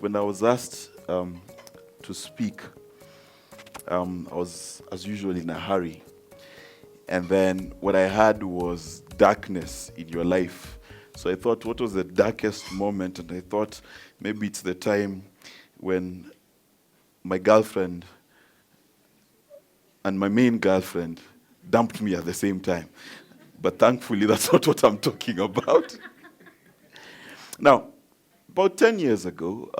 when I was asked to speak, I was, as usual, in a hurry. And then what I had was darkness in your life. So I thought, what was the darkest moment? And I thought, maybe it's the time when my girlfriend and my main girlfriend dumped me at the same time. But thankfully, that's not what I'm talking about. Now, about 10 years ago,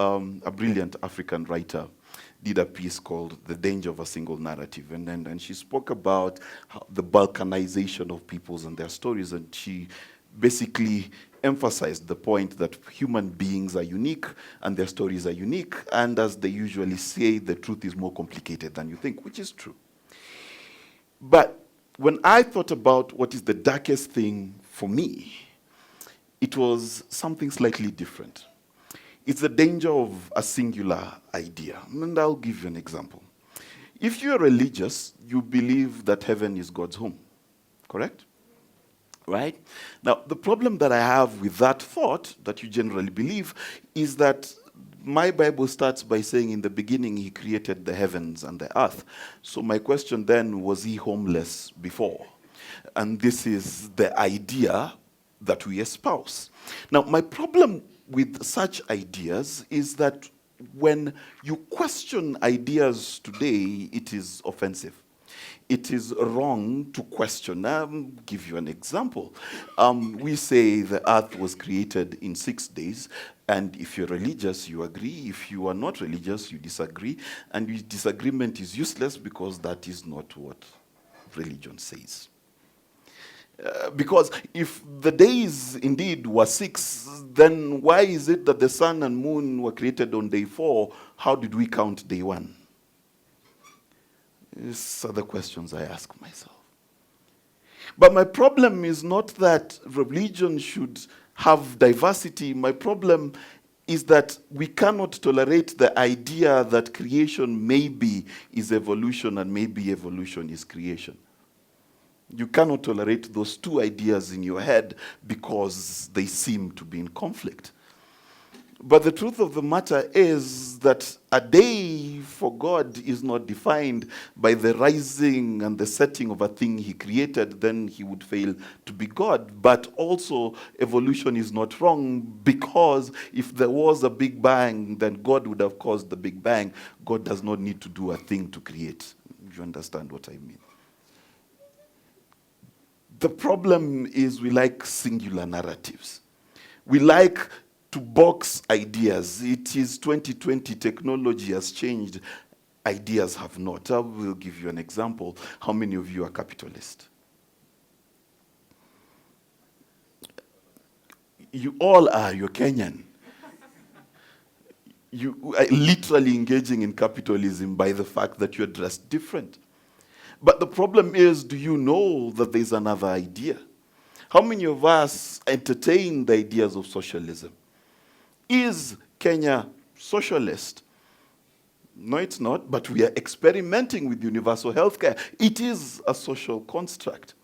a brilliant African writer did a piece called The Danger of a Single Narrative. And she spoke about the balkanization of peoples and their stories. And she basically emphasized the point that human beings are unique and their stories are unique. And as they usually say, the truth is more complicated than you think, which is true. But when I thought about what is the darkest thing for me, it was something slightly different. It's the danger of a singular idea. And I'll give you an example. If you're religious, you believe that heaven is God's home, correct? Right? Now, the problem that I have with that thought that you generally believe is that my Bible starts by saying in the beginning he created the heavens and the earth. So my question then, was he homeless before? And this is the idea that we espouse. Now, my problem with such ideas is that when you question ideas today, it is offensive. It is wrong to question. I'll give you an example. We say the earth was created in 6 days, and if you're religious, you agree. If you are not religious, you disagree. And your disagreement is useless because that is not what religion says. Because if the days indeed were 6, then why is it that the sun and moon were created on day 4? How did we count day 1? These are the questions I ask myself. But my problem is not that religion should have diversity. My problem is that we cannot tolerate the idea that creation maybe is evolution and maybe evolution is creation. You cannot tolerate those two ideas in your head because they seem to be in conflict. But the truth of the matter is that a day for God is not defined by the rising and the setting of a thing he created, then he would fail to be God. But also, evolution is not wrong because if there was a Big Bang, then God would have caused the Big Bang. God does not need to do a thing to create. You understand what I mean? The problem is we like singular narratives. We like to box ideas. It is 2020, technology has changed, ideas have not. I will give you an example. How many of you are capitalist? You all are, you're Kenyan. You are literally engaging in capitalism by the fact that you're dressed different. But the problem is, do you know that there's another idea? How many of us entertain the ideas of socialism? Is Kenya socialist? No, it's not, but we are experimenting with universal healthcare. It is a social construct.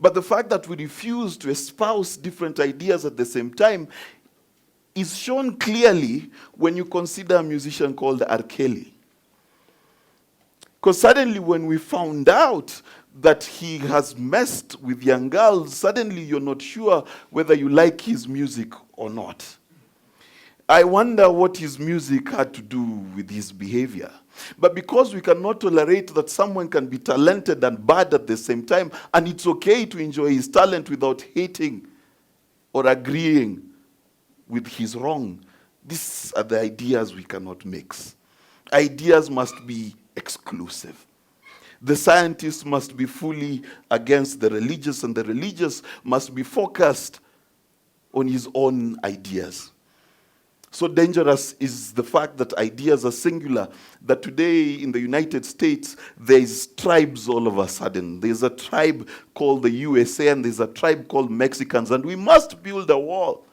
But the fact that we refuse to espouse different ideas at the same time is shown clearly when you consider a musician called R. Kelly. Because suddenly when we found out that he has messed with young girls, suddenly you're not sure whether you like his music or not. I wonder what his music had to do with his behavior. But because we cannot tolerate that someone can be talented and bad at the same time, and it's okay to enjoy his talent without hating or agreeing with his wrong, these are the ideas we cannot mix. Ideas must be exclusive. The scientist must be fully against the religious, and the religious must be focused on his own ideas. So dangerous is the fact that ideas are singular, that today in the United States, there's tribes all of a sudden. There's a tribe called the USA, and there's a tribe called Mexicans, and we must build a wall.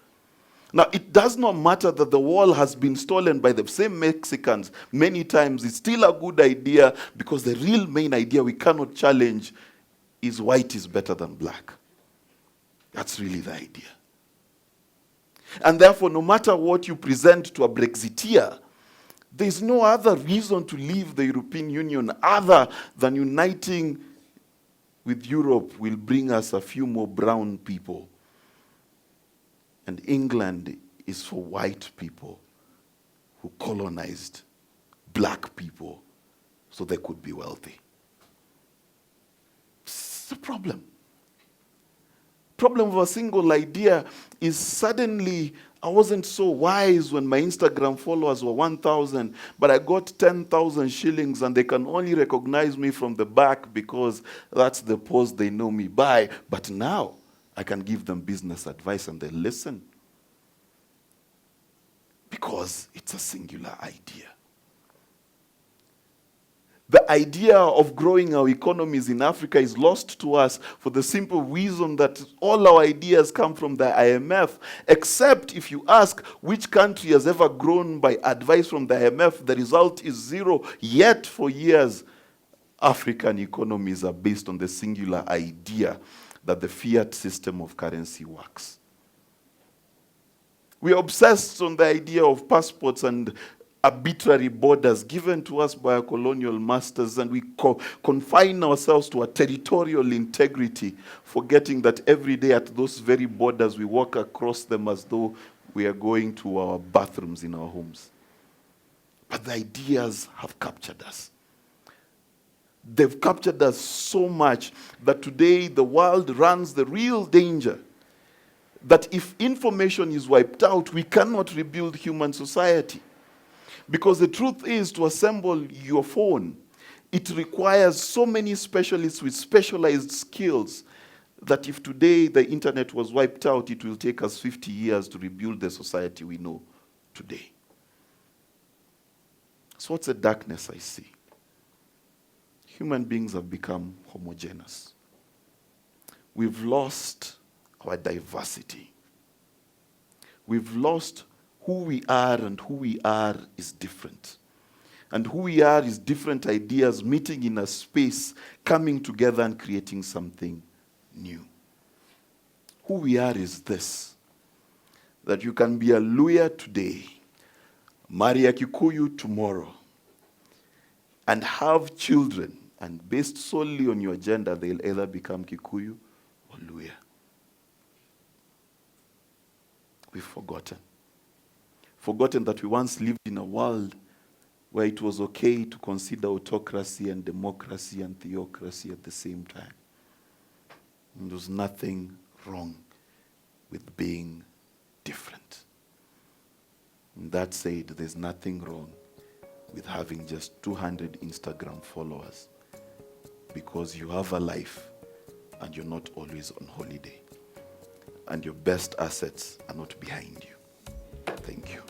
Now, it does not matter that the wall has been stolen by the same Mexicans many times. It's still a good idea because the real main idea we cannot challenge is white is better than black. That's really the idea. And therefore, no matter what you present to a Brexiteer, there's no other reason to leave the European Union other than uniting with Europe will bring us a few more brown people. And England is for white people who colonized black people so they could be wealthy. It's a problem. Problem of a single idea is suddenly I wasn't so wise when my Instagram followers were 1,000, but I got 10,000 shillings and they can only recognize me from the back because that's the pose they know me by. But now I can give them business advice and they listen because it's a singular idea. The idea of growing our economies in Africa is lost to us for the simple reason that all our ideas come from the IMF, except if you ask which country has ever grown by advice from the IMF, the result is zero. Yet for years, African economies are based on the singular idea that the fiat system of currency works. We are obsessed on the idea of passports and arbitrary borders given to us by our colonial masters, and we confine ourselves to a territorial integrity, forgetting that every day at those very borders we walk across them as though we are going to our bathrooms in our homes. But the ideas have captured us. They've captured us so much that today the world runs the real danger that if information is wiped out, we cannot rebuild human society. Because the truth is, to assemble your phone, it requires so many specialists with specialized skills that if today the internet was wiped out, it will take us 50 years to rebuild the society we know today. So what's the darkness I see? Human beings have become homogeneous. We've lost our diversity. We've lost who we are, and who we are is different. And who we are is different ideas meeting in a space, coming together and creating something new. Who we are is this, that you can be a Luya today, marry a Kikuyu tomorrow, and have children, and based solely on your gender, they'll either become Kikuyu or Luya. We've forgotten that we once lived in a world where it was okay to consider autocracy and democracy and theocracy at the same time. And there was nothing wrong with being different. And that said, there's nothing wrong with having just 200 Instagram followers because you have a life and you're not always on holiday. And your best assets are not behind you. Thank you.